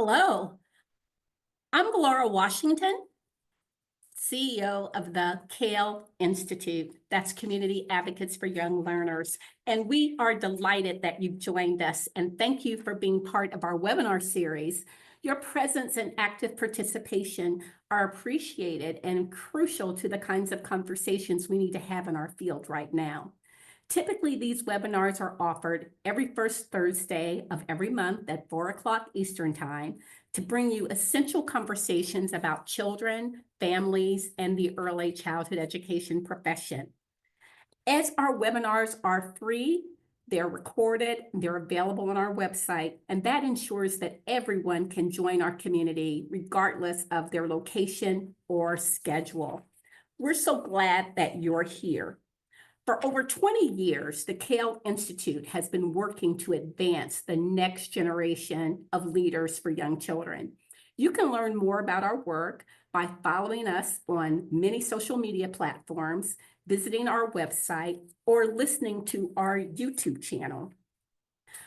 Hello, I'm Laura Washington, CEO of the CAYL Institute. That's Community Advocates for Young Learners. And we are delighted that you've joined us. And thank you for being part of our webinar series. Your presence and active participation are appreciated and crucial to the kinds of conversations we need to have in our field right now. Typically, these webinars are offered every first Thursday of every month at 4 o'clock Eastern Time to bring you essential conversations about children, families, and the early childhood education profession. As our webinars are free, they're recorded, they're available on our website, and that ensures that everyone can join our community regardless of their location or schedule. We're so glad that you're here. For over 20 years, the CAYL Institute has been working to advance the next generation of leaders for young children. You can learn more about our work by following us on many social media platforms, visiting our website, or listening to our YouTube channel.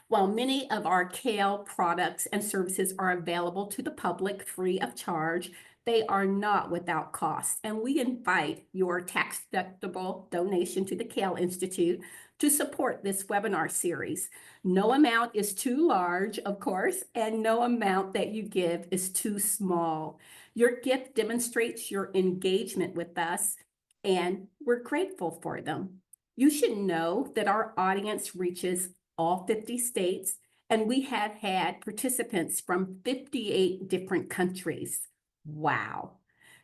While many of our CAYL products and services are available to the public free of charge, they are not without cost, and we invite your tax-deductible donation to the CAYL Institute to support this webinar series. No amount is too large, of course, and no amount that you give is too small. Your gift demonstrates your engagement with us, and we're grateful for them. You should know that our audience reaches all 50 states, and we have had participants from 58 different countries. Wow.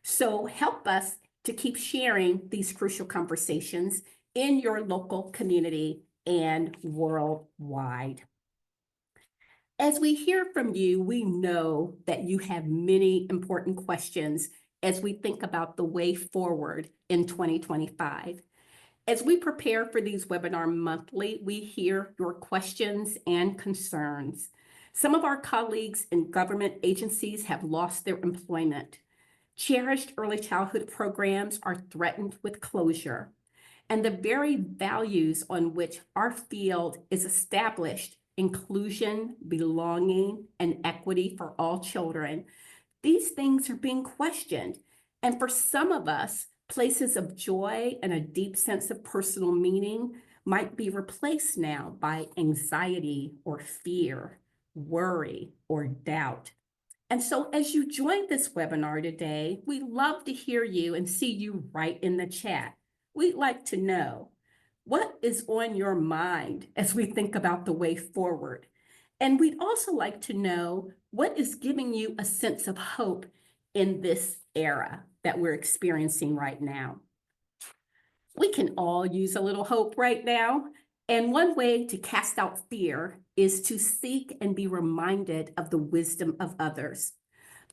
So help us to keep sharing these crucial conversations in your local community and worldwide. As we hear from you, we know that you have many important questions as we think about the way forward in 2025. As we prepare for these webinars monthly, we hear your questions and concerns. Some of our colleagues in government agencies have lost their employment. Cherished early childhood programs are threatened with closure. And the very values on which our field is established, inclusion, belonging, and equity for all children, these things are being questioned. And for some of us, places of joy and a deep sense of personal meaning might be replaced now by anxiety or fear, worry, or doubt. And so as you join this webinar today, we'd love to hear you and see you right in the chat. We'd like to know what is on your mind as we think about the way forward. And we'd also like to know what is giving you a sense of hope in this era that we're experiencing right now. We can all use a little hope right now. And one way to cast out fear is to seek and be reminded of the wisdom of others.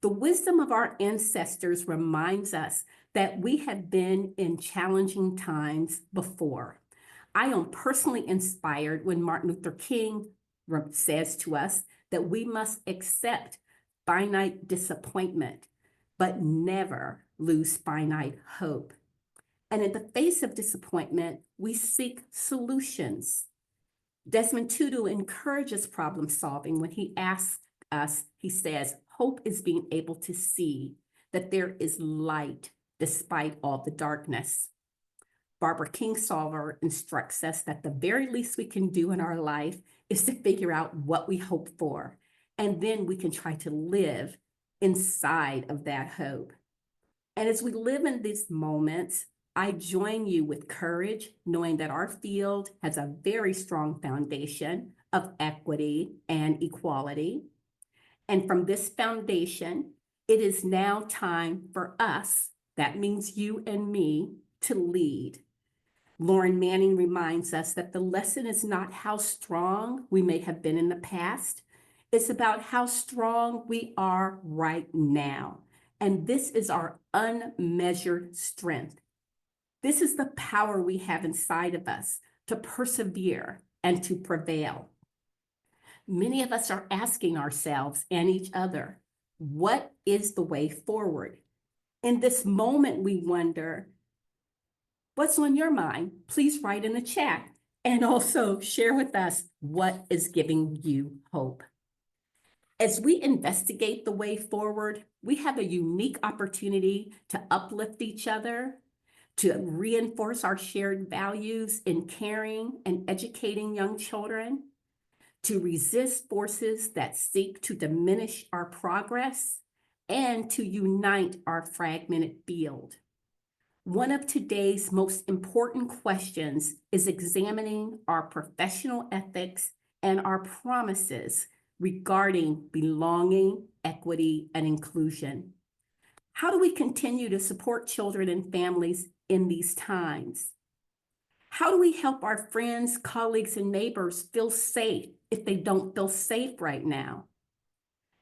The wisdom of our ancestors reminds us that we have been in challenging times before. I am personally inspired when Martin Luther King says to us that we must accept finite disappointment, but never lose finite hope. And in the face of disappointment, we seek solutions. Desmond Tutu encourages problem solving when he asks us, he says, hope is being able to see that there is light despite all the darkness. Barbara Kingsolver instructs us that the very least we can do in our life is to figure out what we hope for, and then we can try to live inside of that hope. And as we live in these moments, I join you with courage, knowing that our field has a very strong foundation of equity and equality. And from this foundation, it is now time for us, that means you and me, to lead. Lauren Manning reminds us that the lesson is not how strong we may have been in the past. It's about how strong we are right now. And this is our unmeasured strength. This is the power we have inside of us to persevere and to prevail. Many of us are asking ourselves and each other, what is the way forward? In this moment, we wonder, what's on your mind? Please write in the chat and also share with us what is giving you hope. As we investigate the way forward, we have a unique opportunity to uplift each other, to reinforce our shared values in caring and educating young children, to resist forces that seek to diminish our progress, and to unite our fragmented field. One of today's most important questions is examining our professional ethics and our promises regarding belonging, equity, and inclusion. How do we continue to support children and families in these times? How do we help our friends, colleagues, and neighbors feel safe if they don't feel safe right now?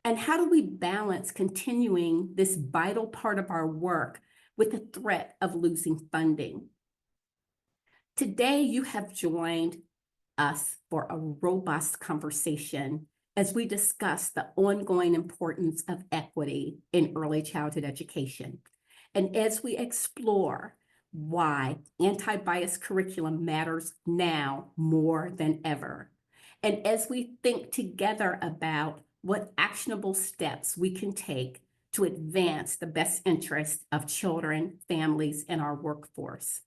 And how do we balance continuing this vital part of our work with the threat of losing funding? Today, you have joined us for a robust conversation as we discuss the ongoing importance of equity in early childhood education, and as we explore why anti-bias curriculum matters now more than ever, and as we think together about what actionable steps we can take to advance the best interests of children, families, and our workforce.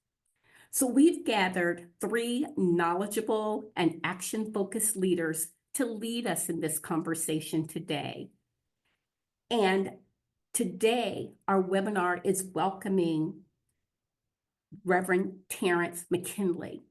So we've gathered three knowledgeable and action-focused leaders to lead us in this conversation today. And today, our webinar is welcoming Reverend Terrance McKinley.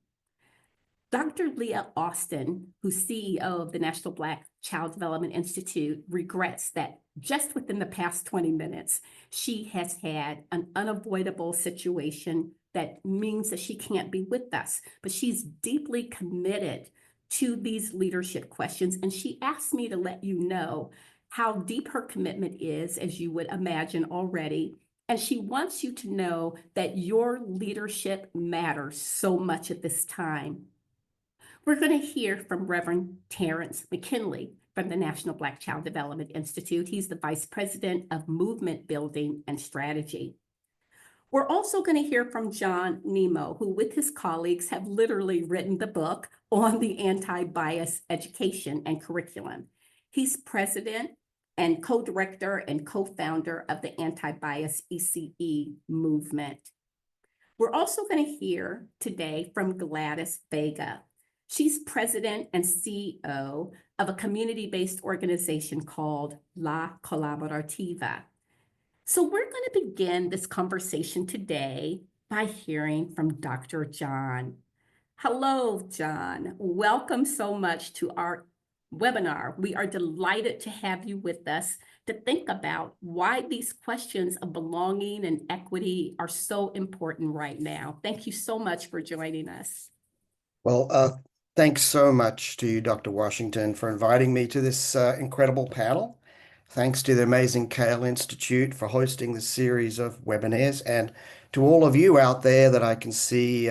Dr. Leah Austin, who's CEO of the National Black Child Development Institute, regrets that just within the past 20 minutes, she has had an unavoidable situation that means that she can't be with us. But she's deeply committed to these leadership questions. And she asked me to let you know how deep her commitment is, as you would imagine already. And she wants you to know that your leadership matters so much at this time. We're going to hear from Reverend Terrance McKinley from the National Black Child Development Institute. He's the Vice President of Movement Building and Strategy. We're also going to hear from John Nemo, who with his colleagues have literally written the book on the anti-bias education and curriculum. He's president and co-director and co-founder of the anti-bias ECE movement. We're also going to hear today from Gladys Vega. She's president and CEO of a community-based organization called La Colaborativa. So we're going to begin this conversation today by hearing from Dr. John. Hello, John. Welcome so much to our webinar. We are delighted to have you with us to think about why these questions of belonging and equity are so important right now. Thank you so much for joining us. Well, thanks so much to you, Dr. Washington, for inviting me to this incredible panel. Thanks to the amazing CAYL Institute for hosting this series of webinars, and to all of you out there that I can see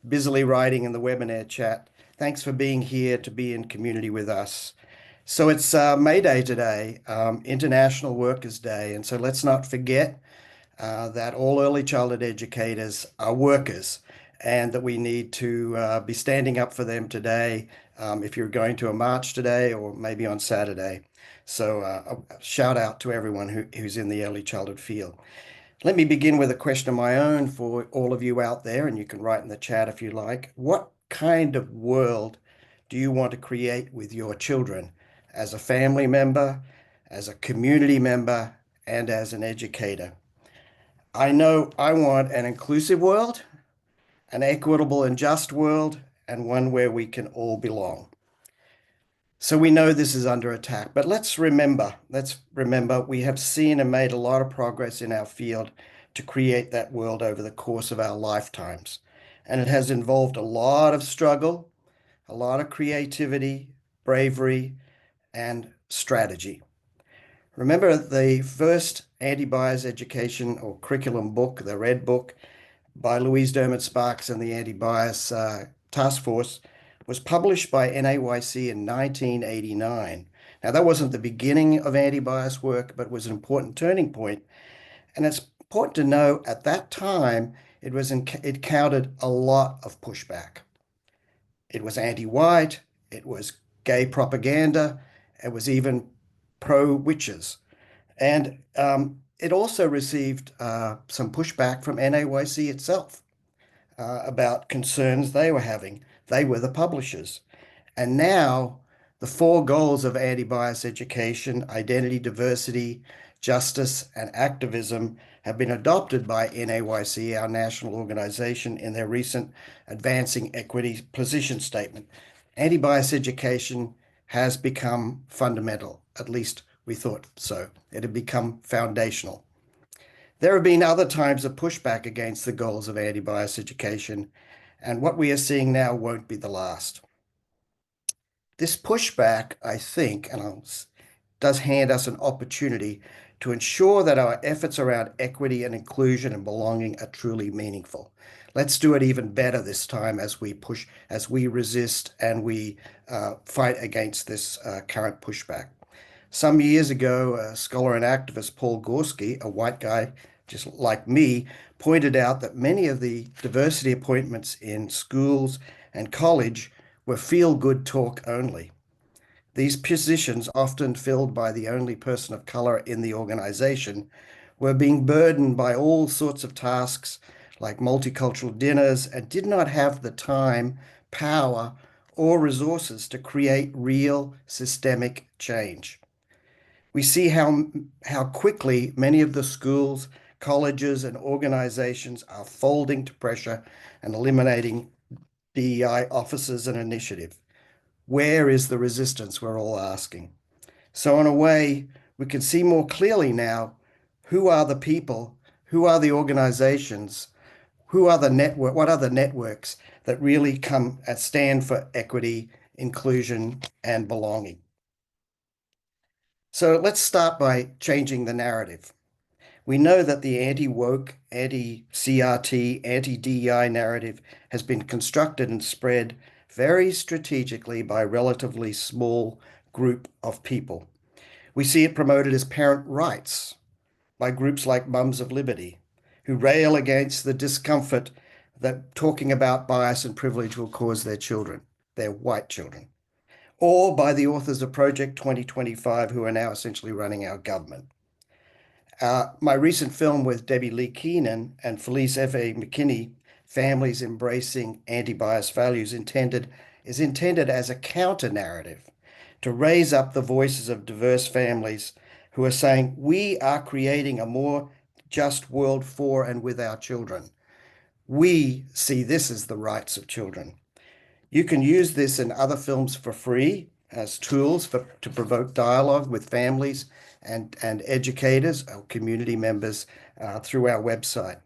busily writing in the webinar chat. Thanks for being here to be in community with us. So it's May Day today, International Workers' Day, and so let's not forget that all early childhood educators are workers, and that we need to be standing up for them today if you're going to a march today or maybe on Saturday. So a shout out to everyone who's in the early childhood field. Let me begin with a question of my own for all of you out there, and you can write in the chat if you like. What kind of world do you want to create with your children as a family member, as a community member, and as an educator? I know I want an inclusive world, an equitable and just world, and one where we can all belong. So we know this is under attack, but let's remember we have seen and made a lot of progress in our field to create that world over the course of our lifetimes. And it has involved a lot of struggle, a lot of creativity, bravery, and strategy. Remember the first anti-bias education or curriculum book, the Red Book, by Louise Dermot Sparks and the Anti-Bias Task Force, was published by NAYC in 1989. Now, that wasn't the beginning of anti-bias work, but was an important turning point. And it's important to know at that time, it encountered a lot of pushback. It was anti-white, it was gay propaganda, it was even pro-witches. And it also received some pushback from NAYC itself about concerns they were having. They were the publishers. And now the four goals of anti-bias education, identity, diversity, justice, and activism have been adopted by NAYC, our national organization, in their recent Advancing Equity position statement. Anti-bias education has become fundamental, at least we thought so. It had become foundational. There have been other times of pushback against the goals of anti-bias education, and what we are seeing now won't be the last. This pushback, I think, does hand us an opportunity to ensure that our efforts around equity and inclusion and belonging are truly meaningful. Let's do it even better this time as we push, as we resist and we fight against this current pushback. Some years ago, scholar and activist Paul Gorski, a white guy just like me, pointed out that many of the diversity appointments in schools and college were feel-good talk only. These positions, often filled by the only person of color in the organization, were being burdened by all sorts of tasks like multicultural dinners and did not have the time, power, or resources to create real systemic change. We see how quickly many of the schools, colleges, and organizations are folding to pressure and eliminating DEI offices and initiative. Where is the resistance, we're all asking. So in a way, we can see more clearly now who are the people, who are the organizations, who are the network, what are the networks that really come and stand for equity, inclusion, and belonging. So let's start by changing the narrative. We know that the anti-woke, anti-CRT, anti-DEI narrative has been constructed and spread very strategically by a relatively small group of people. We see it promoted as parent rights by groups like Mums of Liberty, who rail against the discomfort that talking about bias and privilege will cause their children, their white children, or by the authors of Project 2025, who are now essentially running our government. My recent film with Debbie Lee Keenan and Felice F.A. McKinney, Families Embracing Anti-Bias Values, is intended as a counter-narrative to raise up the voices of diverse families who are saying, we are creating a more just world for and with our children. We see this as the rights of children. You can use this in other films for free as tools to provoke dialogue with families and educators or community members through our website.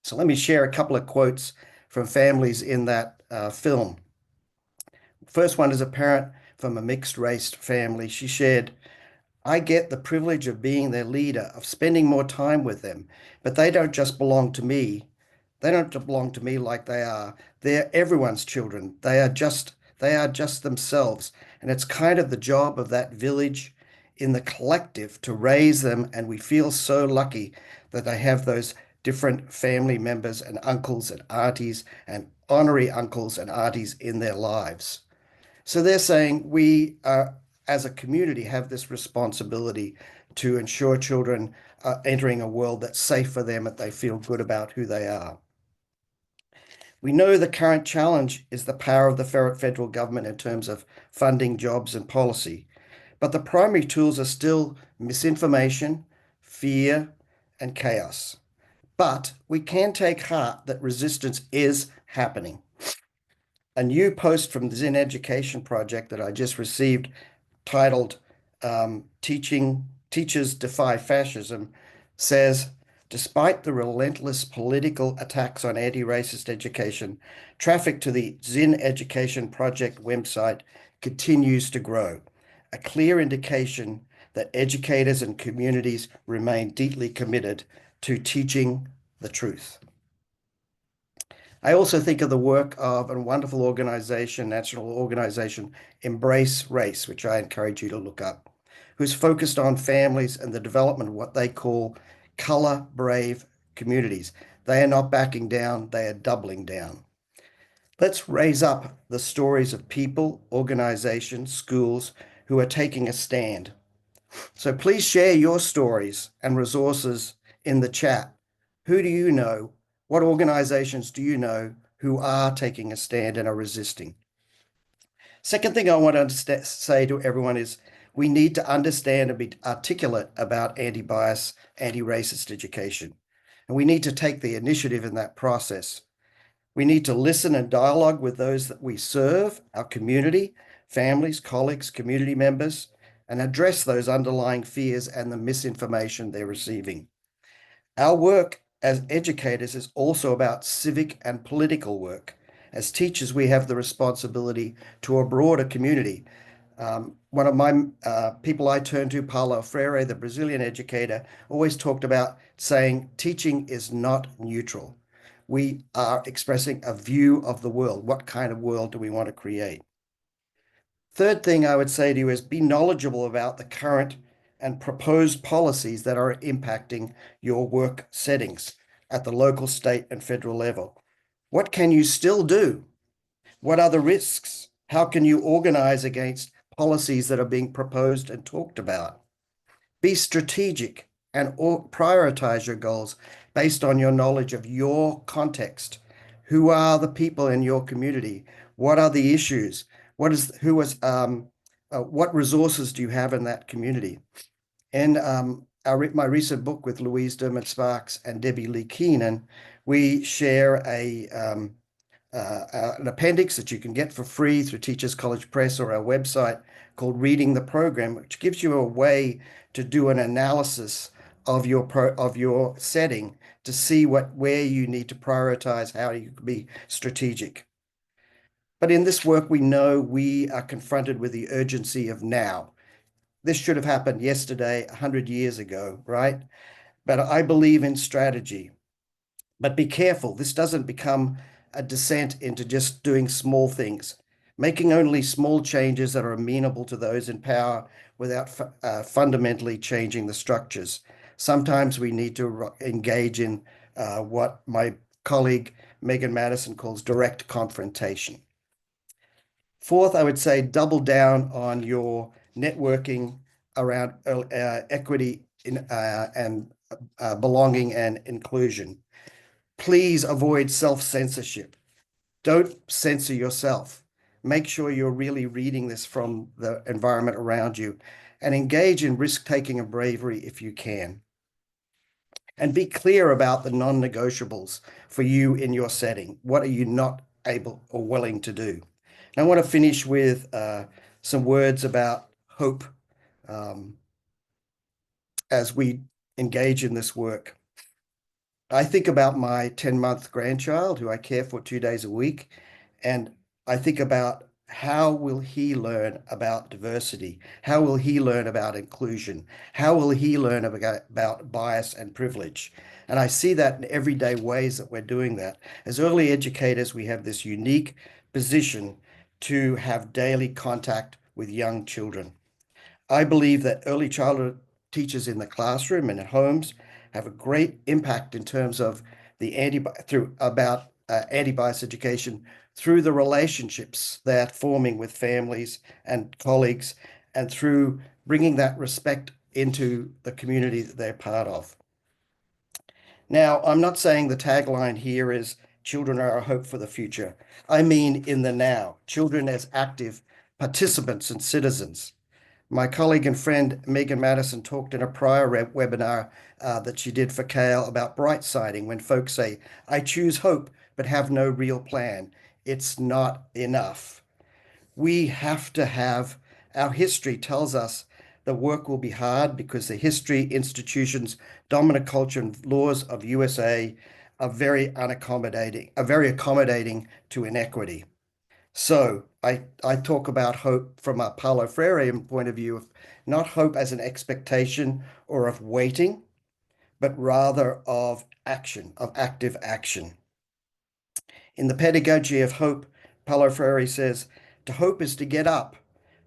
So let me share a couple of quotes from families in that film. First one is a parent from a mixed-race family. She shared, I get the privilege of being their leader, of spending more time with them, but they don't just belong to me. They don't belong to me like they are. They're everyone's children. They are just themselves. And it's kind of the job of that village in the collective to raise them. And we feel so lucky that they have those different family members and uncles and aunties and honorary uncles and aunties in their lives. So they're saying we are, as a community, have this responsibility to ensure children are entering a world that's safe for them, that they feel good about who they are. We know the current challenge is the power of the federal government in terms of funding, jobs, and policy. But the primary tools are still misinformation, fear, and chaos. But we can take heart that resistance is happening. A new post from the Zin Education Project that I just received titled Teachers Defy Fascism says, despite the relentless political attacks on anti-racist education, traffic to the Zin Education Project website continues to grow, a clear indication that educators and communities remain deeply committed to teaching the truth. I also think of the work of a wonderful organization, national organization, Embrace Race, which I encourage you to look up, who's focused on families and the development of what they call color brave communities. They are not backing down, they are doubling down. Let's raise up the stories of people, organizations, schools who are taking a stand. So please share your stories and resources in the chat. Who do you know? What organizations do you know who are taking a stand and are resisting? Second thing I want to say to everyone is we need to understand and be articulate about anti-bias, anti-racist education. And we need to take the initiative in that process. We need to listen and dialogue with those that we serve, our community, families, colleagues, community members, and address those underlying fears and the misinformation they're receiving. Our work as educators is also about civic and political work. As teachers, we have the responsibility to a broader community. One of my people I turn to, Paulo Freire, the Brazilian educator, always talked about saying teaching is not neutral. We are expressing a view of the world. What kind of world do we want to create? Third thing I would say to you is be knowledgeable about the current and proposed policies that are impacting your work settings at the local, state, and federal level. What can you still do? What are the risks? How can you organize against policies that are being proposed and talked about? Be strategic and prioritize your goals based on your knowledge of your context. Who are the people in your community? What are the issues? What resources do you have in that community? In my recent book with Louise Dermott Sparks and Debbie Lee Keenan, we share an appendix that you can get for free through Teachers College Press or our website called Reading the Program, which gives you a way to do an analysis of your setting to see where you need to prioritize, how you can be strategic. But in this work, we know we are confronted with the urgency of now. This should have happened yesterday, 100 years ago, right? But I believe in strategy. But be careful, this doesn't become a descent into just doing small things, making only small changes that are amenable to those in power without fundamentally changing the structures. Sometimes we need to engage in what my colleague Megan Madison calls direct confrontation. Fourth, I would say double down on your networking around equity and belonging and inclusion. Please avoid self-censorship. Don't censor yourself. Make sure you're really reading this from the environment around you and engage in risk-taking and bravery if you can. And be clear about the non-negotiables for you in your setting. What are you not able or willing to do? And I want to finish with some words about hope as we engage in this work. I think about my 10-month grandchild who I care for 2 days a week, and I think about how will he learn about diversity? How will he learn about inclusion? How will he learn about bias and privilege? And I see that in everyday ways that we're doing that. As early educators, we have this unique position to have daily contact with young children. I believe that early childhood teachers in the classroom and at homes have a great impact in terms of the anti-bias education through the relationships they're forming with families and colleagues, and through bringing that respect into the community that they're part of. Now, I'm not saying the tagline here is children are our hope for the future. I mean in the now, children as active participants and citizens. My colleague and friend Megan Madison talked in a prior webinar that she did for CAYL about bright siding when folks say, I choose hope but have no real plan. It's not enough. We have to have, our history tells us the work will be hard because the history, institutions, dominant culture, and laws of USA are very accommodating to inequity. So I talk about hope from a Paulo Freire point of view of not hope as an expectation or of waiting, but rather of action, of active action. In the pedagogy of hope, Paulo Freire says, to hope is to get up,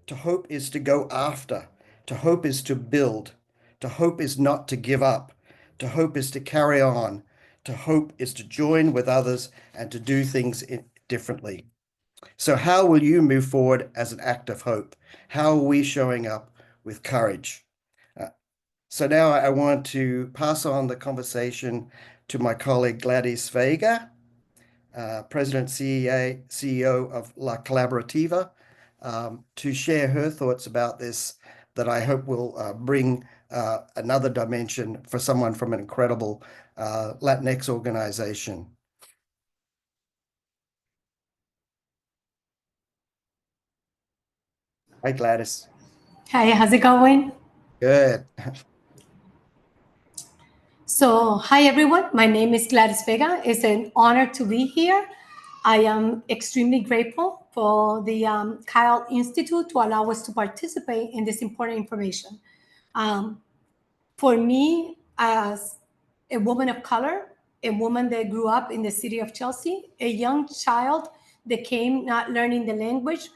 to hope is to go after, to hope is to build, to hope is not to give up, to hope is to carry on, to hope is to join with others and to do things differently. So how will you move forward as an act of hope? How are we showing up with courage? So now I want to pass on the conversation to my colleague Gladys Vega, President CEO of La Colaborativa, to share her thoughts about this that I hope will bring another dimension for someone from an incredible Latinx organization. Hi, Gladys. Hi, how's it going? Good. So, hi everyone. My name is Gladys Vega. It's an honor to be here. I am extremely grateful for the CAYL Institute to allow us to participate in this important information. Um, for me, as a woman of color, a woman that grew up in the city of Chelsea, a young child that came not learning the language,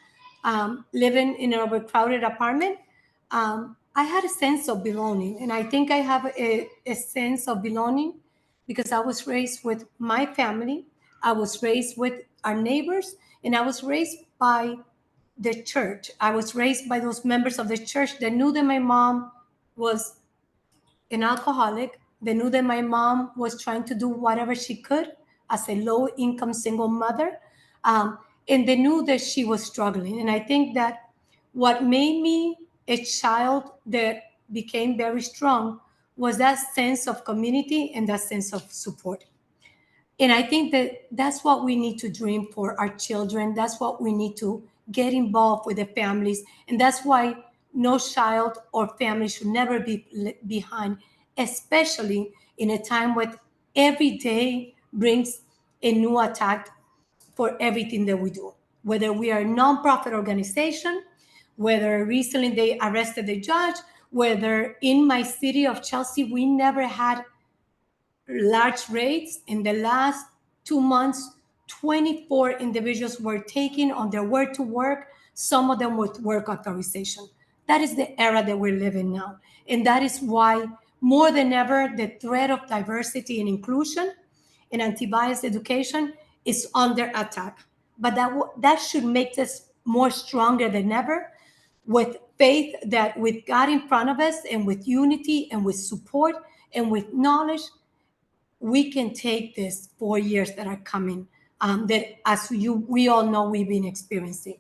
living in an overcrowded apartment, I had a sense of belonging. And I think I have a sense of belonging because I was raised with my family, I was raised with our neighbors, and I was raised by the church. I was raised by those members of the church that knew that my mom was an alcoholic. They knew that my mom was trying to do whatever she could as a low income single mother. And they knew that she was struggling. And I think that what made me a child that became very strong was that sense of community and that sense of support. And I think that that's what we need to dream for our children. That's what we need to get involved with the families. And that's why no child or family should never be behind, especially in a time when every day brings a new attack for everything that we do. Whether we are a nonprofit organization, whether recently they arrested the judge, whether in my city of Chelsea, we never had large rates. In the last 2 months, 24 individuals were taken on their way to work, some of them with work authorization. That is the era that we're living now. And that is why, more than ever, the threat of diversity and inclusion and anti-bias education is under attack. But that should make us more stronger than ever, with faith that with God in front of us and with unity and with support and with knowledge, we can take this 4 years that are coming, that as we all know we've been experiencing.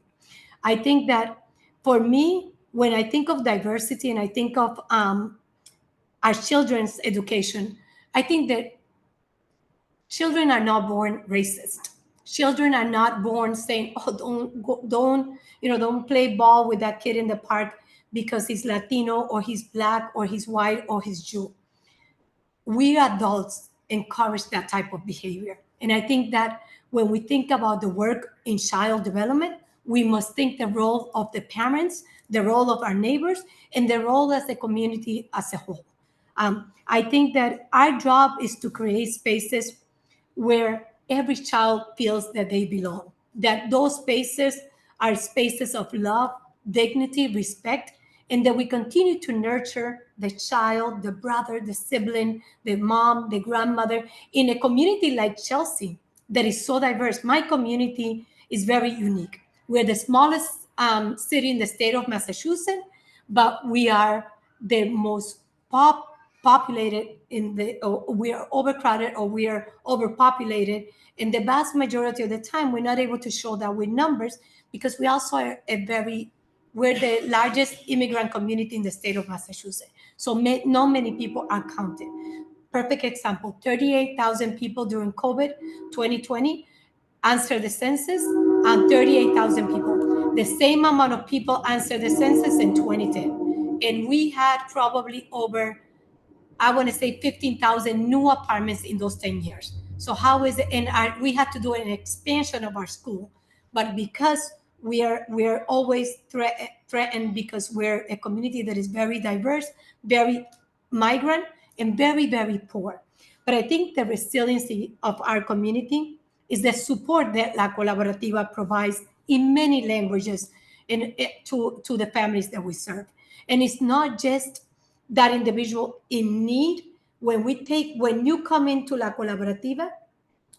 I think that for me, when I think of diversity and I think of our children's education, I think that children are not born racist. Children are not born saying, "Oh, don't play ball with that kid in the park because he's Latino or he's Black or he's white or he's Jew." We adults encourage that type of behavior. And I think that when we think about the work in child development, we must think the role of the parents, the role of our neighbors, and the role as the community as a whole. I think that our job is to create spaces where every child feels that they belong, that those spaces are spaces of love, dignity, respect, and that we continue to nurture the child, the brother, the sibling, the mom, the grandmother in a community like Chelsea that is so diverse. My community is very unique. We're the smallest city in the state of Massachusetts, but we are the most populated in the, we are overcrowded or we are overpopulated. And the vast majority of the time, we're not able to show that with numbers because we also are we're the largest immigrant community in the state of Massachusetts. So not many people are counted. Perfect example, 38,000 people during COVID 2020 answered the census, and 38,000 people. The same amount of people answered the census in 2010. And we had probably over, I want to say 15,000 new apartments in those 10 years. So how is it? And we had to do an expansion of our school, but because we are always threatened because we're a community that is very diverse, very migrant, and very, very poor. But I think the resiliency of our community is the support that La Colaborativa provides in many languages to the families that we serve. And it's not just that individual in need. When you come into La Colaborativa,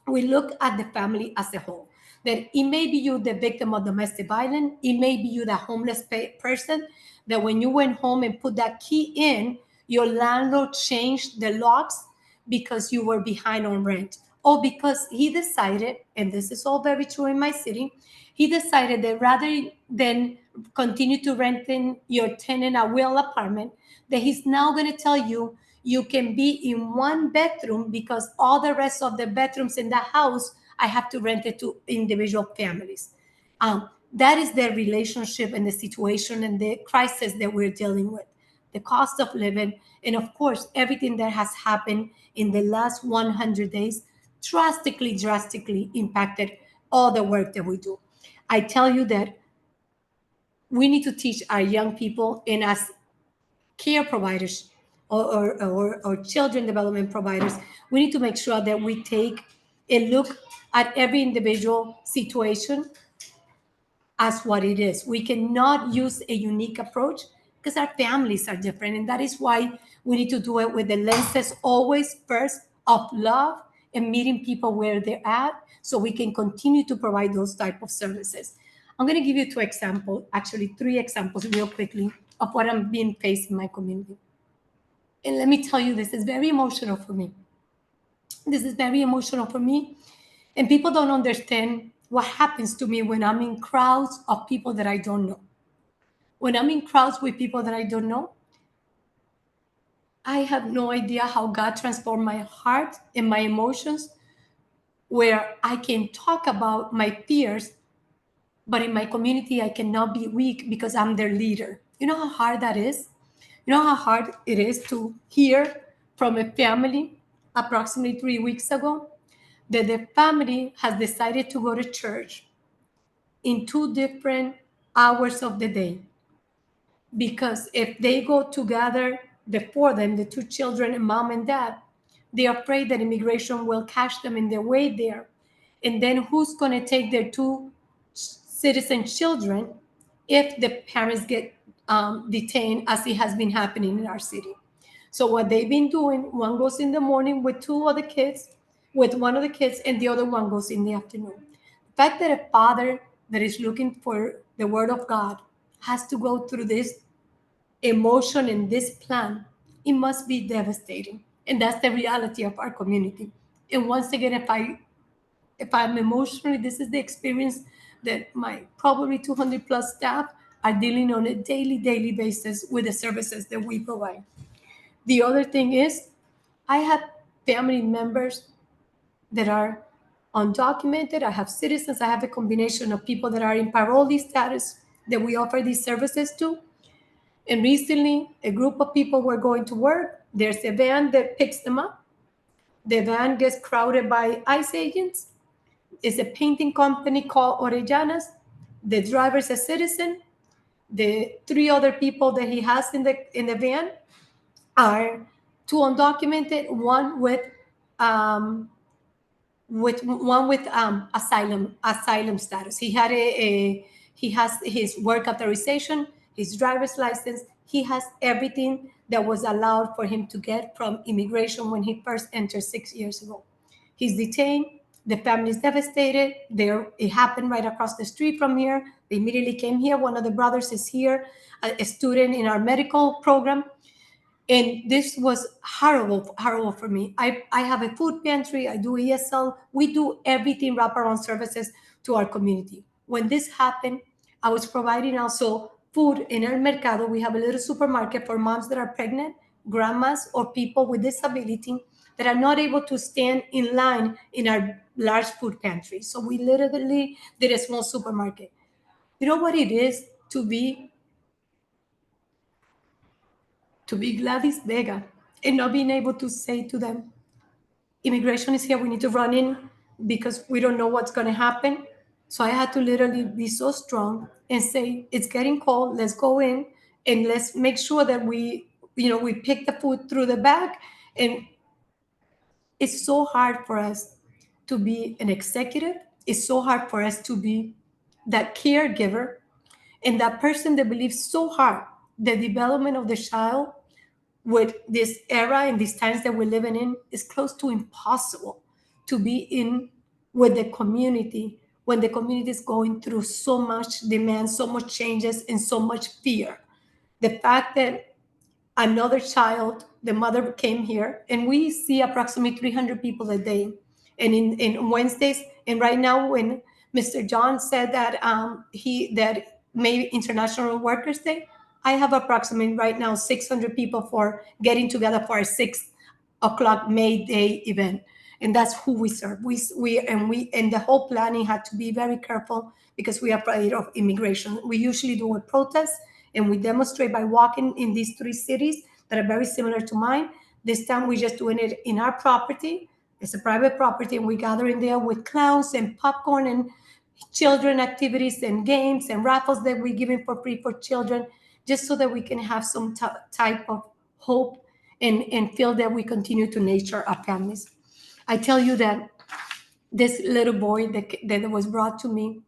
we look at the family as a whole. That it may be you, the victim of domestic violence, it may be you, the homeless person, that when you went home and put that key in, your landlord changed the locks because you were behind on rent, or because he decided, and this is all very true in my city, he decided that rather than continue to rent in your tenant a will apartment, that he's now going to tell you you can be in one bedroom because all the rest of the bedrooms in the house I have to rent it to individual families. That is the relationship and the situation and the crisis that we're dealing with. The cost of living, and of course, everything that has happened in the last 100 days drastically impacted all the work that we do. I tell you that we need to teach our young people, and as care providers or children development providers, we need to make sure that we take a look at every individual situation as what it is. We cannot use a unique approach because our families are different. And that is why we need to do it with the lenses always first of love and meeting people where they're at, so we can continue to provide those type of services. I'm going to give you 2 examples, actually 3 examples real quickly of what I'm being faced in my community. And let me tell you, this is very emotional for me. This is very emotional for me. And people don't understand what happens to me when I'm in crowds of people that I don't know. When I'm in crowds with people that I don't know, I have no idea how God transformed my heart and my emotions, where I can talk about my fears, but in my community, I cannot be weak because I'm their leader. You know how hard that is? You know how hard it is to hear from a family approximately 3 weeks ago that the family has decided to go to church in 2 different hours of the day, because if they go together, the 4 of them, the 2 children and mom and dad, they're afraid that immigration will catch them in their way there. And then who's going to take their 2 citizen children if the parents get detained, as it has been happening in our city? So what they've been doing, one goes in the morning with 2 other kids, with one of the kids, and the other one goes in the afternoon. The fact that a father that is looking for the word of God has to go through this emotion and this plan, it must be devastating. And that's the reality of our community. And once again, if I'm emotionally, this is the experience that my probably 200 plus staff are dealing on a daily basis with the services that we provide. The other thing is, I have family members that are undocumented. I have citizens. I have a combination of people that are in parolee status that we offer these services to. And recently, a group of people were going to work. There's a van that picks them up. The van gets crowded by ICE agents. It's a painting company called Orellanas. The driver's a citizen. The 3 other people that he has in the van are 2 undocumented, one with asylum status. He has his work authorization, his driver's license. He has everything that was allowed for him to get from immigration when he first entered 6 years ago. He's detained. The family is devastated. It happened right across the street from here. They immediately came here. One of the brothers is here, a student in our medical program. And this was horrible for me. I have a food pantry. I do ESL. We do everything wraparound services to our community. When this happened, I was providing also food in El Mercado. We have a little supermarket for moms that are pregnant, grandmas, or people with disability that are not able to stand in line in our large food pantry. So we literally did a small supermarket. You know what it is to be Gladys Vega and not being able to say to them, immigration is here, we need to run in because we don't know what's going to happen. So I had to literally be so strong and say, it's getting cold, let's go in and let's make sure that we pick the food through the bag. And it's so hard for us to be an executive. It's so hard for us to be that caregiver and that person that believes so hard the development of the child with this era and these times that we're living in is close to impossible to be in with the community when the community is going through so much demand, so much changes, and so much fear. The fact that another child, the mother came here, and we see approximately 300 people a day. And in Wednesdays, and right now, when Mr. John said that that maybe International Workers Day, I have approximately right now 600 people for getting together for a 6 o'clock May Day event, and that's who we serve. And the whole planning had to be very careful because we are afraid of immigration. We usually do a protest and we demonstrate by walking in these 3 cities that are very similar to mine. This time we're just doing it in our property. It's a private property, and we gather in there with clowns and popcorn and children activities and games and raffles that we're giving for free for children, just so that we can have some type of hope and feel that we continue to nurture our families. I tell you that this little boy that was brought to me,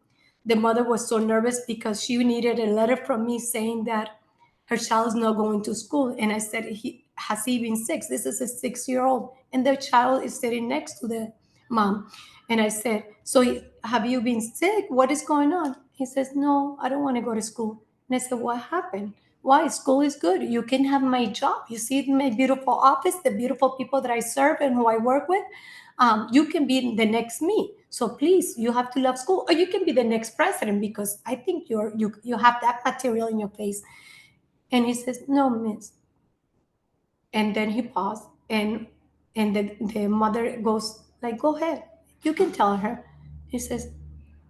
the mother was so nervous because she needed a letter from me saying that her child is not going to school. And I said, has he been sick? This is a 6-year-old. And the child is sitting next to the mom. And I said, so have you been sick? What is going on? He says, no, I don't want to go to school. And I said, what happened? Why? School is good. You can have my job. You see my beautiful office, the beautiful people that I serve and who I work with. You can be the next me. So please, you have to love school, or you can be the next president because I think you have that material in your face. And he says, no, miss. And then he paused, and the mother goes like, go ahead, you can tell her. He says,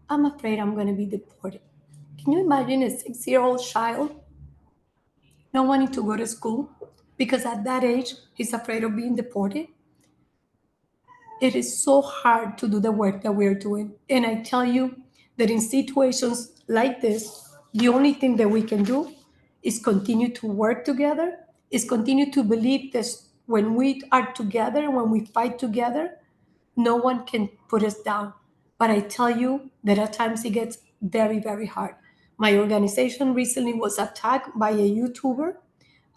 I'm afraid I'm going to be deported. Can you imagine a 6-year-old child not wanting to go to school because at that age he's afraid of being deported? It is so hard to do the work that we're doing. And I tell you that in situations like this, the only thing that we can do is continue to work together, is continue to believe that when we are together, when we fight together, no one can put us down. But I tell you that at times it gets very, very hard. My organization recently was attacked by a YouTuber.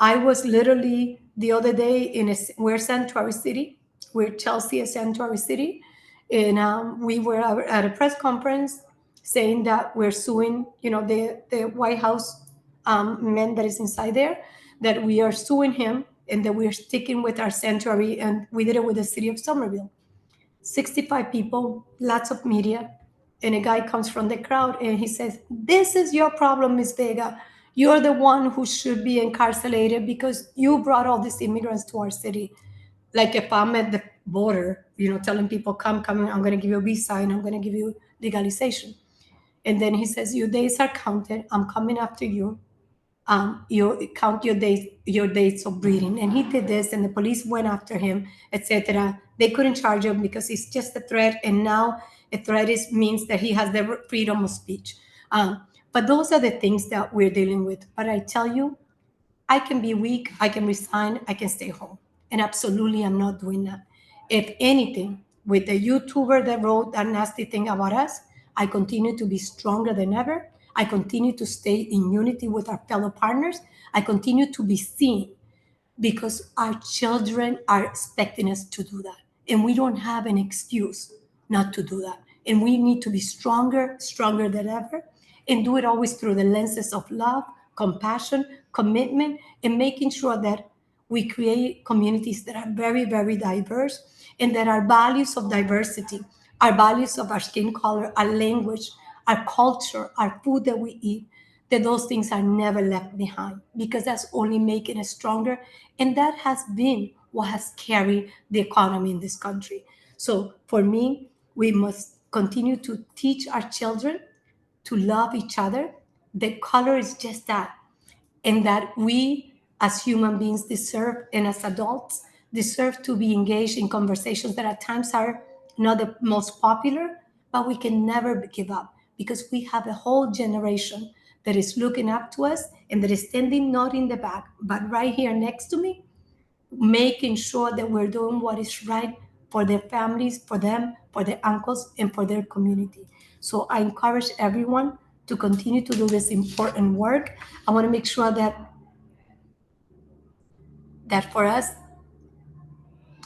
I was literally the other day we're Sanctuary City, we're Chelsea, a Sanctuary City, and we were at a press conference saying that we're suing, the White House man that is inside there, that we are suing him and that we're sticking with our sanctuary, and we did it with the city of Somerville. 65 people, lots of media, and a guy comes from the crowd and he says, this is your problem, Miss Vega. You're the one who should be incarcerated because you brought all these immigrants to our city. Like if I'm at the border, telling people, come, I'm going to give you a visa and I'm going to give you legalization. And then he says, your days are counted. I'm coming after you. You count your days of breeding. And he did this, and the police went after him, etc. They couldn't charge him because it's just a threat, and now a threat means that he has the freedom of speech. But those are the things that we're dealing with. But I tell you, I can be weak, I can resign, I can stay home. And absolutely, I'm not doing that. If anything, with the YouTuber that wrote that nasty thing about us, I continue to be stronger than ever. I continue to stay in unity with our fellow partners. I continue to be seen because our children are expecting us to do that. And we don't have an excuse not to do that. And we need to be stronger than ever, and do it always through the lenses of love, compassion, commitment, and making sure that we create communities that are very, very diverse, and that our values of diversity, our values of our skin color, our language, our culture, our food that we eat, that those things are never left behind, because that's only making us stronger. And that has been what has carried the economy in this country. So for me, we must continue to teach our children to love each other. The color is just that. And that we as human beings deserve, and as adults, deserve to be engaged in conversations that at times are not the most popular, but we can never give up, because we have a whole generation that is looking up to us and that is standing not in the back, but right here next to me, making sure that we're doing what is right for their families, for them, for their uncles, and for their community. So I encourage everyone to continue to do this important work. I want to make sure that for us,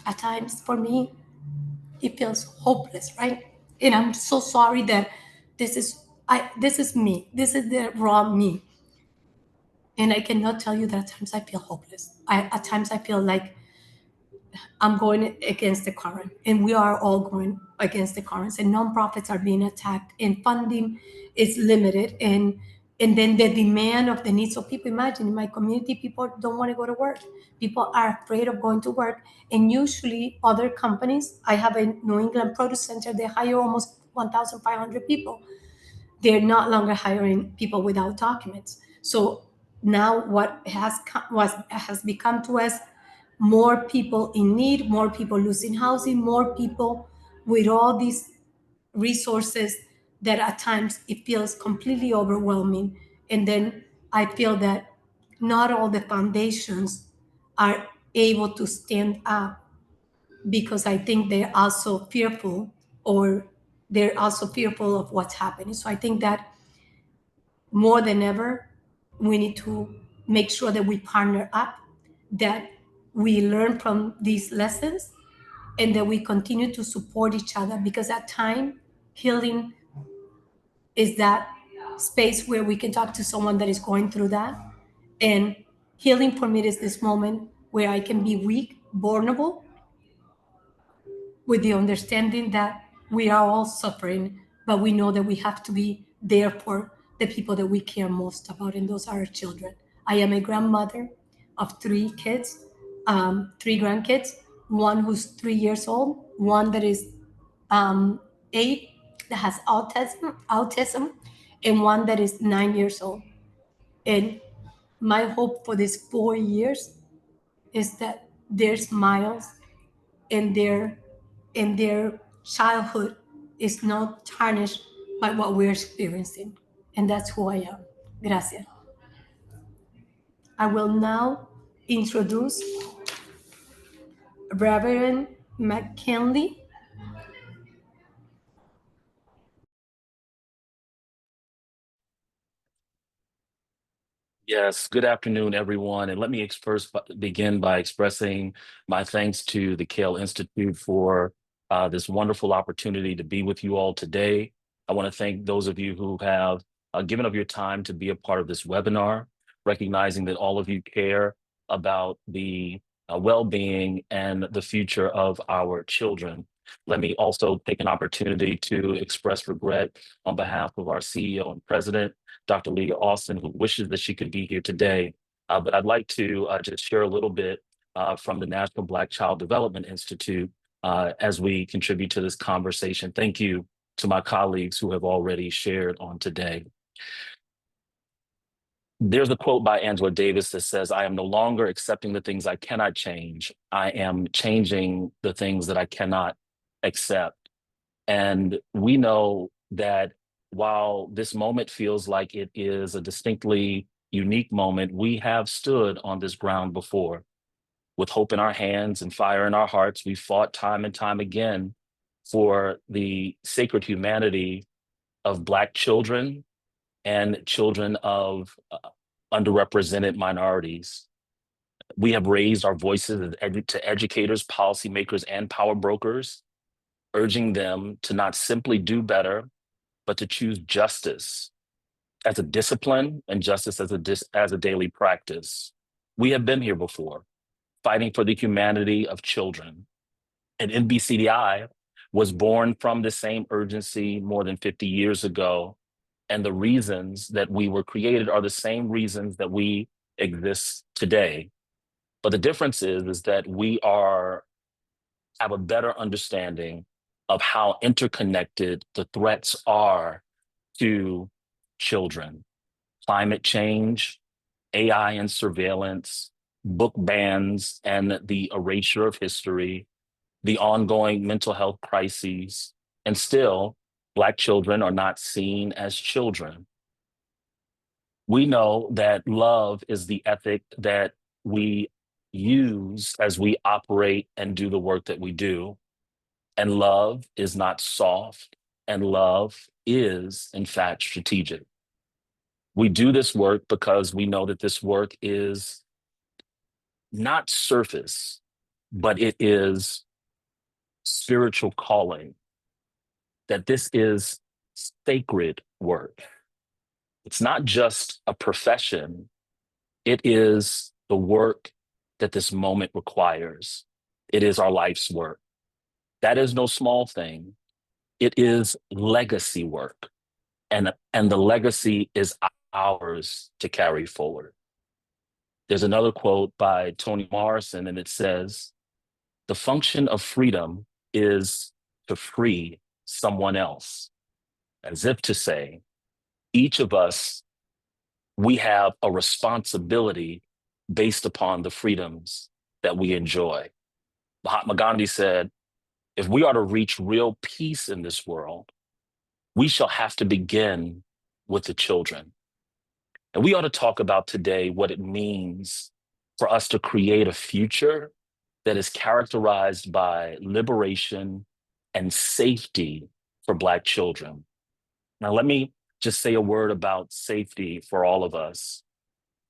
at times, for me, it feels hopeless, right? And I'm so sorry that this is me. This is the raw me. And I cannot tell you that at times I feel hopeless. at times I feel like I'm going against the current, and we are all going against the currents. And nonprofits are being attacked, and funding is limited, and then the demand of the needs of people. Imagine in my community, people don't want to go to work. People are afraid of going to work, and usually other companies. I have a New England Produce Center. They hire almost 1,500 people. They're not longer hiring people without documents. So now what has become to us, more people in need, more people losing housing, more people with all these resources that at times it feels completely overwhelming. And then I feel that not all the foundations are able to stand up, because I think they're also fearful, or they're also fearful of what's happening. So I think that more than ever, we need to make sure that we partner up, that we learn from these lessons, and that we continue to support each other, because at time, healing is that space where we can talk to someone that is going through that. And healing for me is this moment where I can be weak, vulnerable, with the understanding that we are all suffering, but we know that we have to be there for the people that we care most about, and those are our children. I am a grandmother of three kids, three grandkids, one who's 3 years old, one that is 8 that has autism, and one that is 9 years old. And my hope for these 4 years is that their smiles and their childhood is not tarnished by what we're experiencing. And that's who I am. Gracias. I will now introduce Reverend McKinley. Yes, good afternoon, everyone. And let me first begin by expressing my thanks to the CAYL Institute for this wonderful opportunity to be with you all today. I want to thank those of you who have given up your time to be a part of this webinar, recognizing that all of you care about the well-being and the future of our children. Let me also take an opportunity to express regret on behalf of our CEO and president, Dr. Leah Austin, who wishes that she could be here today. But I'd like to just share a little bit from the National Black Child Development Institute as we contribute to this conversation. Thank you to my colleagues who have already shared on today. There's a quote by Angela Davis that says, "I am no longer accepting the things I cannot change. I am changing the things that I cannot accept." And we know that while this moment feels like it is a distinctly unique moment, we have stood on this ground before. With hope in our hands and fire in our hearts, we fought time and time again for the sacred humanity of Black children and children of underrepresented minorities. We have raised our voices to educators, policymakers, and power brokers, urging them to not simply do better, but to choose justice as a discipline and justice as a daily practice. We have been here before, fighting for the humanity of children. And NBCDI was born from the same urgency more than 50 years ago. And the reasons that we were created are the same reasons that we exist today. But the difference is that we have a better understanding of how interconnected the threats are to children. Climate change, AI and surveillance, book bans and the erasure of history, the ongoing mental health crises, and still, Black children are not seen as children. We know that love is the ethic that we use as we operate and do the work that we do. And love is not soft, and love is, in fact, strategic. We do this work because we know that this work is not surface, but it is spiritual calling, that this is sacred work. It's not just a profession, it is the work that this moment requires. It is our life's work. That is no small thing. It is legacy work. And the legacy is ours to carry forward. There's another quote by Toni Morrison, and it says, "The function of freedom is to free someone else." As if to say, each of us, we have a responsibility based upon the freedoms that we enjoy. Mahatma Gandhi said, if we are to reach real peace in this world, we shall have to begin with the children. And we ought to talk about today what it means for us to create a future that is characterized by liberation and safety for Black children. Now, let me just say a word about safety for all of us.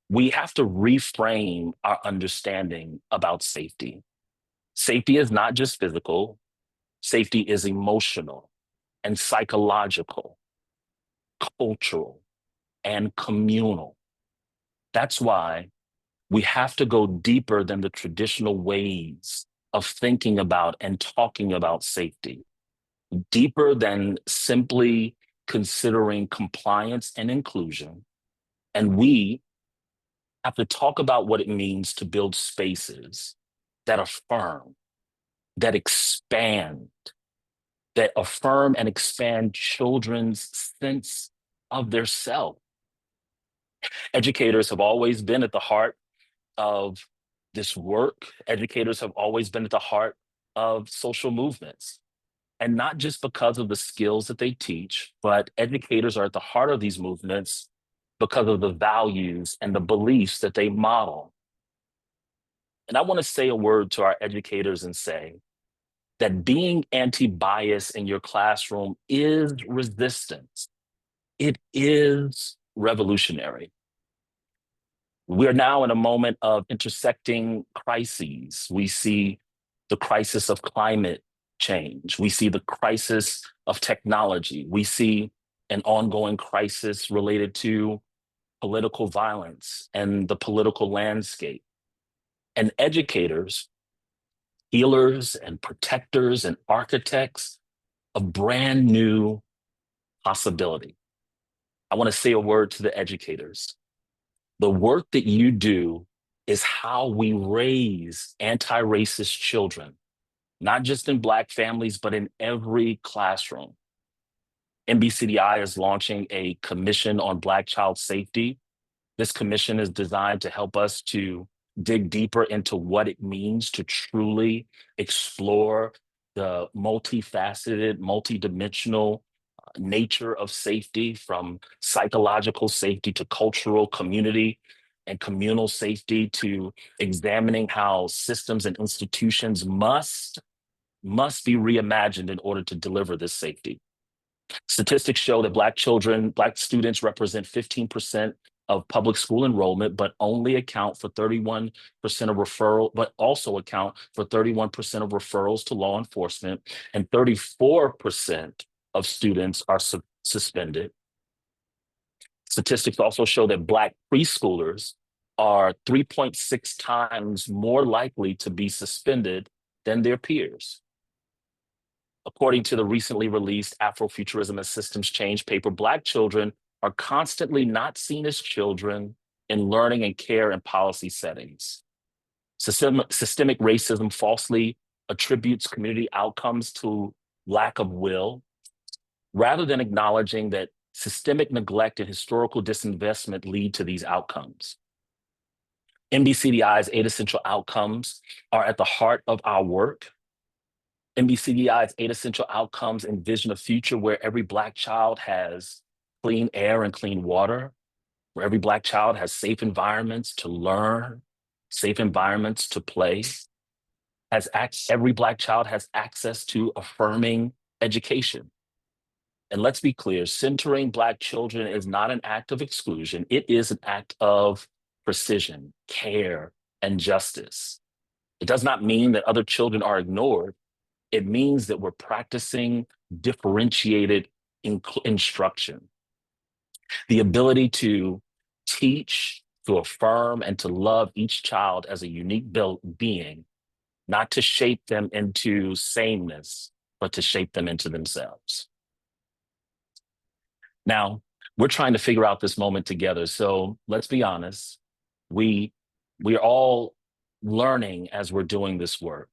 We have to reframe our understanding about safety. Safety is not just physical, safety is emotional and psychological, cultural, and communal. That's why we have to go deeper than the traditional ways of thinking about and talking about safety, deeper than simply considering compliance and inclusion. And we have to talk about what it means to build spaces that affirm, that expand, that affirm and expand children's sense of their self. Educators have always been at the heart of this work. Educators have always been at the heart of social movements. And not just because of the skills that they teach, but educators are at the heart of these movements because of the values and the beliefs that they model. And I want to say a word to our educators and say that being anti-bias in your classroom is resistance. It is revolutionary. We are now in a moment of intersecting crises. We see the crisis of climate change. We see the crisis of technology. We see an ongoing crisis related to political violence and the political landscape. And educators, healers and protectors and architects of brand new possibility. I want to say a word to the educators. The work that you do is how we raise anti-racist children, not just in Black families, but in every classroom. NBCDI is launching a commission on Black child safety. This commission is designed to help us to dig deeper into what it means to truly explore the multifaceted, multidimensional nature of safety, from psychological safety to cultural, community, and communal safety, to examining how systems and institutions must be reimagined in order to deliver this safety. Statistics show that Black children, Black students represent 15% of public school enrollment, but only account for 31% of referral, but also account for 31% of referrals to law enforcement, and 34% of students are suspended. Statistics also show that Black preschoolers are 3.6 times more likely to be suspended than their peers. According to the recently released Afrofuturism and Systems Change paper, Black children are constantly not seen as children in learning and care and policy settings. Systemic racism falsely attributes community outcomes to lack of will, rather than acknowledging that systemic neglect and historical disinvestment lead to these outcomes. NBCDI's 8 essential outcomes are at the heart of our work. NBCDI's 8 essential outcomes envision a future where every Black child has clean air and clean water, where every Black child has safe environments to learn, safe environments to play, every Black child has access to affirming education. And let's be clear, centering Black children is not an act of exclusion. It is an act of precision, care, and justice. It does not mean that other children are ignored. It means that we're practicing differentiated instruction. The ability to teach to affirm and to love each child as a unique being, not to shape them into sameness, but to shape them into themselves. Now, we're trying to figure out this moment together. So let's be honest. We're all learning as we're doing this work.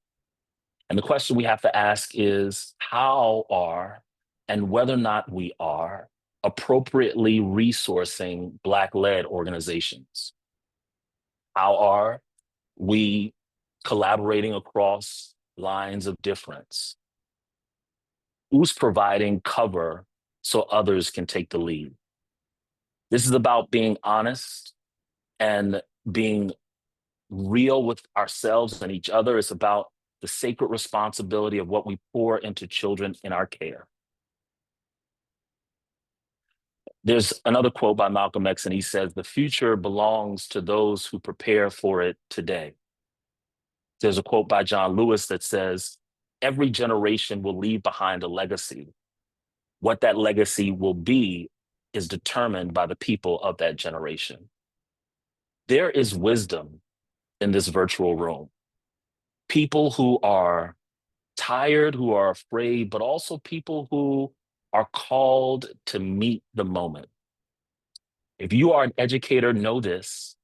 And the question we have to ask is how are, and whether or not we are, appropriately resourcing Black-led organizations? How are we collaborating across lines of difference? Who's providing cover so others can take the lead? This is about being honest and being real with ourselves and each other. It's about the sacred responsibility of what we pour into children in our care. There's another quote by Malcolm X, and he says, "The future belongs to those who prepare for it today." There's a quote by John Lewis that says, "Every generation will leave behind a legacy. What that legacy will be is determined by the people of that generation." There is wisdom in this virtual room. People who are tired, who are afraid, but also people who are called to meet the moment. If you are an educator, know this.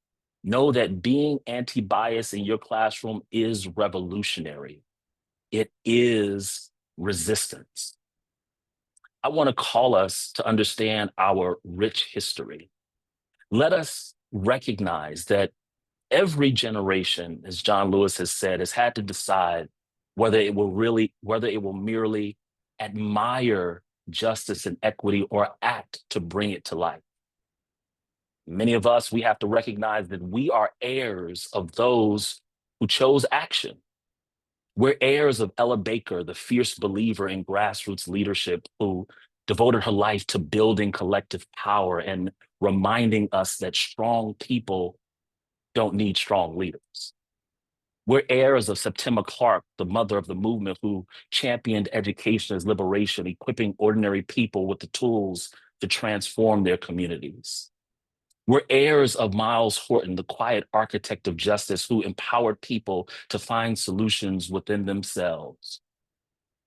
Know that being anti-bias in your classroom is revolutionary. It is resistance. I want to call us to understand our rich history. Let us recognize that every generation, as John Lewis has said, has had to decide whether it will merely admire justice and equity or act to bring it to life. Many of us, we have to recognize that we are heirs of those who chose action. We're heirs of Ella Baker, the fierce believer in grassroots leadership who devoted her life to building collective power and reminding us that strong people don't need strong leaders. We're heirs of Septima Clark, the mother of the movement who championed education as liberation, equipping ordinary people with the tools to transform their communities. We're heirs of Miles Horton, the quiet architect of justice who empowered people to find solutions within themselves.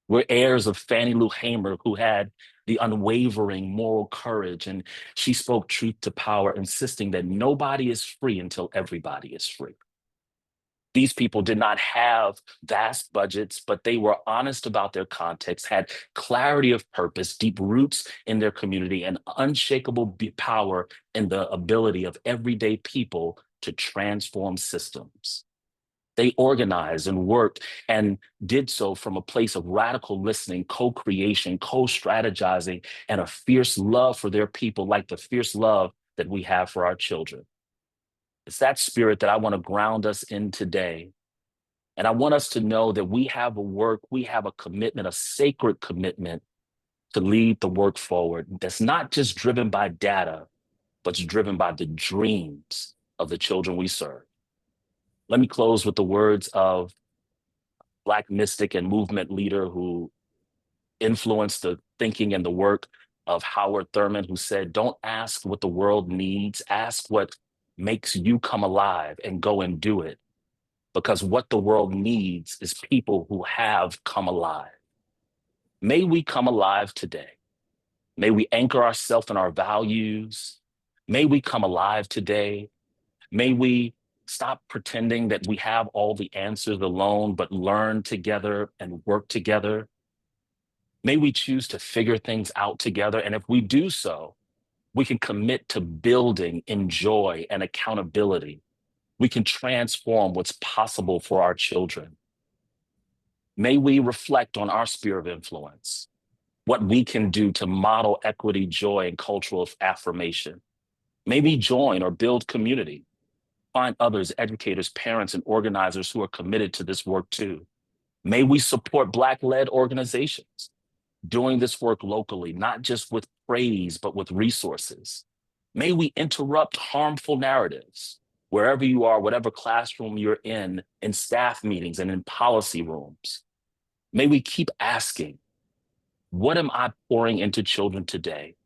We're heirs of Fannie Lou Hamer, who had the unwavering moral courage, and she spoke truth to power, insisting that nobody is free until everybody is free. These people did not have vast budgets, but they were honest about their context, had clarity of purpose, deep roots in their community, and unshakable power in the ability of everyday people to transform systems. They organized and worked and did so from a place of radical listening, co-creation, co-strategizing, and a fierce love for their people, like the fierce love that we have for our children. It's that spirit that I want to ground us in today. And I want us to know that we have a commitment, a sacred commitment to lead the work forward that's not just driven by data, but it's driven by the dreams of the children we serve. Let me close with the words of Black mystic and movement leader who influenced the thinking and the work of Howard Thurman, who said, "Don't ask what the world needs, ask what makes you come alive and go and do it. Because what the world needs is people who have come alive." May we come alive today. May we anchor ourselves in our values. May we come alive today. May we stop pretending that we have all the answers alone, but learn together and work together. May we choose to figure things out together. And if we do so, we can commit to building in joy and accountability. We can transform what's possible for our children. May we reflect on our sphere of influence, what we can do to model equity, joy, and cultural affirmation. May we join or build community, find others, educators, parents, and organizers who are committed to this work too. May we support Black-led organizations doing this work locally, not just with praise, but with resources. May we interrupt harmful narratives wherever you are, whatever classroom you're in staff meetings and in policy rooms. May we keep asking, what am I pouring into children today?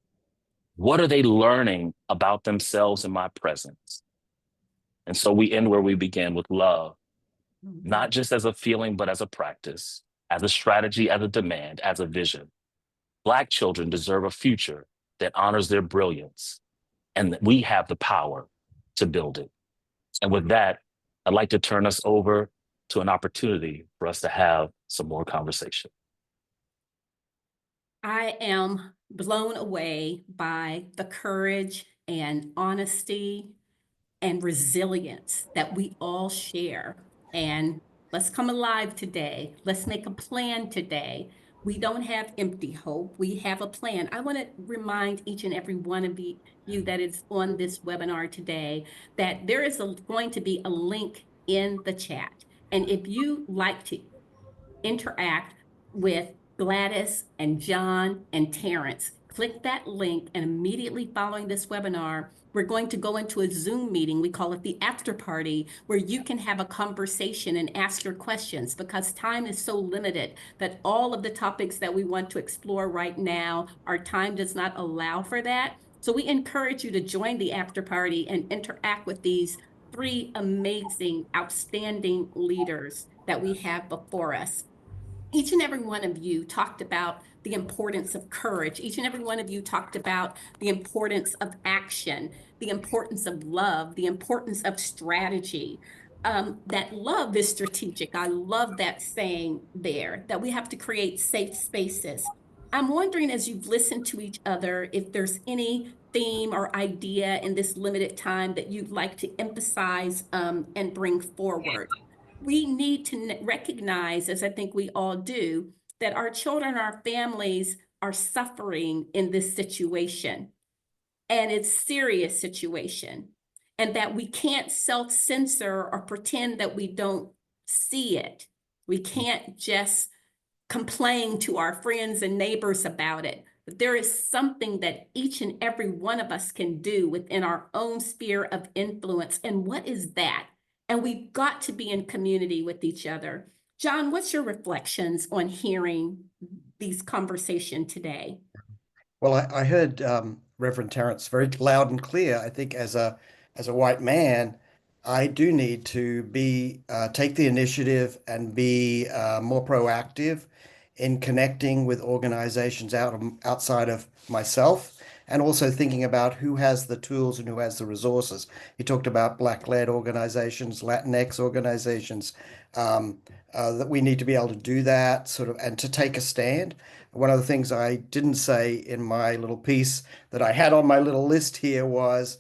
What are they learning about themselves in my presence? And so we end where we began, with love, not just as a feeling, but as a practice, as a strategy, as a demand, as a vision. Black children deserve a future that honors their brilliance, and that we have the power to build it. And with that, I'd like to turn us over to an opportunity for us to have some more conversation. I am blown away by the courage and honesty and resilience that we all share. And let's come alive today. Let's make a plan today. We don't have empty hope. We have a plan. I want to remind each and every one of you that is on this webinar today that there is going to be a link in the chat. And if you like to interact with Gladys and John and Terrance, click that link, and immediately following this webinar, we're going to go into a Zoom meeting. We call it the after party, where you can have a conversation and ask your questions, because time is so limited that all of the topics that we want to explore right now, our time does not allow for that. So we encourage you to join the after party and interact with these three amazing, outstanding leaders that we have before us. Each and every one of you talked about the importance of courage. Each and every one of you talked about the importance of action, the importance of love, the importance of strategy. That love is strategic. I love that saying there, that we have to create safe spaces. I'm wondering, as you've listened to each other, if there's any theme or idea in this limited time that you'd like to emphasize and bring forward. We need to recognize, as I think we all do, that our children, our families are suffering in this situation. And it's a serious situation. And that we can't self-censor or pretend that we don't see it. We can't just complain to our friends and neighbors about it. But there is something that each and every one of us can do within our own sphere of influence. And what is that? And we've got to be in community with each other. John, what's your reflections on hearing these conversations today? Well, I heard Reverend Terrance very loud and clear. I think as a white man, I do need to be take the initiative and be more proactive in connecting with organizations outside of myself, and also thinking about who has the tools and who has the resources. You talked about Black-led organizations, Latinx organizations, that we need to be able to do that sort of, and to take a stand. One of the things I didn't say in my little piece that I had on my little list here was,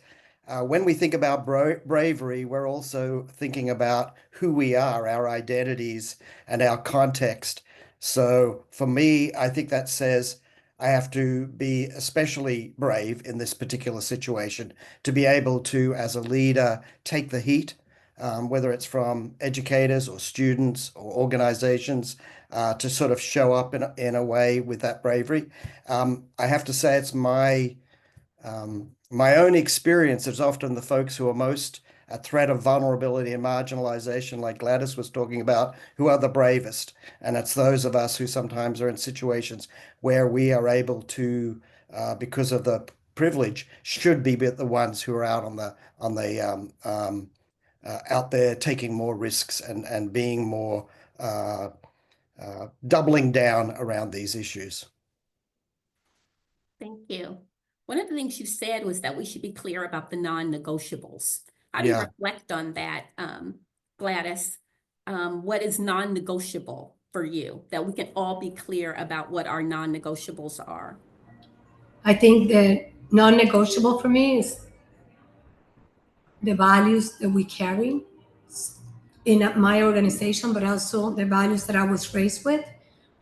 when we think about bravery, we're also thinking about who we are, our identities, and our context. So for me, I think that says I have to be especially brave in this particular situation to be able to, as a leader, take the heat, whether it's from educators or students or organizations, to sort of show up in a way with that bravery. I have to say it's my own experience is often the folks who are most at threat of vulnerability and marginalization, like Gladys was talking about, who are the bravest. And it's those of us who sometimes are in situations where we are able to, because of the privilege, should be the ones who are out out there taking more risks and being more doubling down around these issues. Thank you. One of the things you said was that we should be clear about the non-negotiables. How do you reflect on that, Gladys? What is non-negotiable for you, that we can all be clear about what our non-negotiables are? I think that non-negotiable for me is the values that we carry in my organization, but also the values that I was raised with.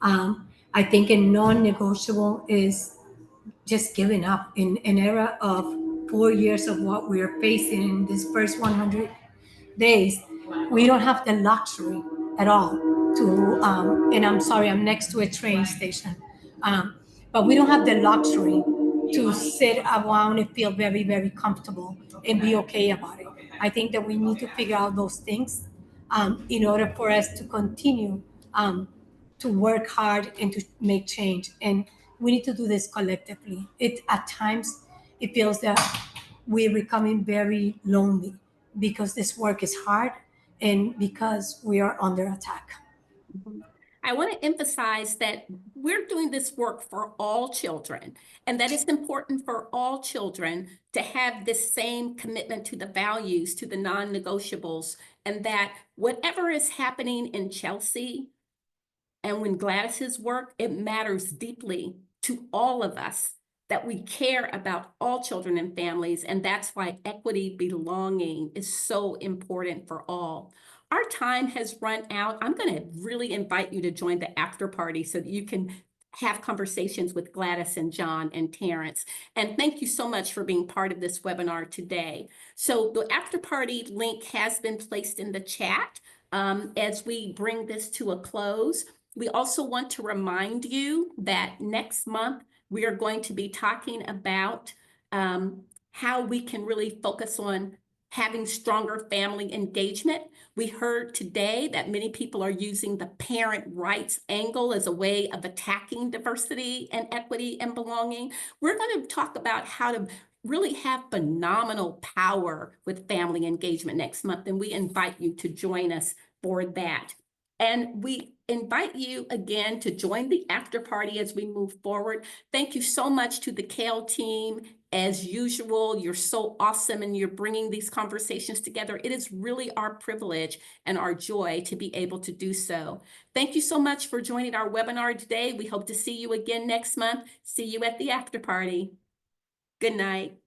I think a non-negotiable is just giving up in an era of 4 years of what we are facing in this first 100 days. We don't have the luxury at all to, and I'm sorry, I'm next to a train station, but we don't have the luxury to sit around and feel very, very comfortable and be okay about it. I think that we need to figure out those things in order for us to continue to work hard and to make change. And we need to do this collectively. At times, it feels that we're becoming very lonely because this work is hard and because we are under attack. I want to emphasize that we're doing this work for all children, and that it's important for all children to have this same commitment to the values, to the non-negotiables, and that whatever is happening in Chelsea and when Gladys's work, it matters deeply to all of us, that we care about all children and families, and that's why equity, belonging is so important for all. Our time has run out. I'm going to really invite you to join the after party so that you can have conversations with Gladys and John and Terrance. And thank you so much for being part of this webinar today. So the after party link has been placed in the chat as we bring this to a close. We also want to remind you that next month we are going to be talking about how we can really focus on having stronger family engagement. We heard today that many people are using the parent rights angle as a way of attacking diversity and equity and belonging. We're going to talk about how to really have phenomenal power with family engagement next month, and we invite you to join us for that. And we invite you again to join the after party as we move forward. Thank you so much to the CAYL team. As usual, you're so awesome and you're bringing these conversations together. It is really our privilege and our joy to be able to do so. Thank you so much for joining our webinar today. We hope to see you again next month. See you at the after party. Good night.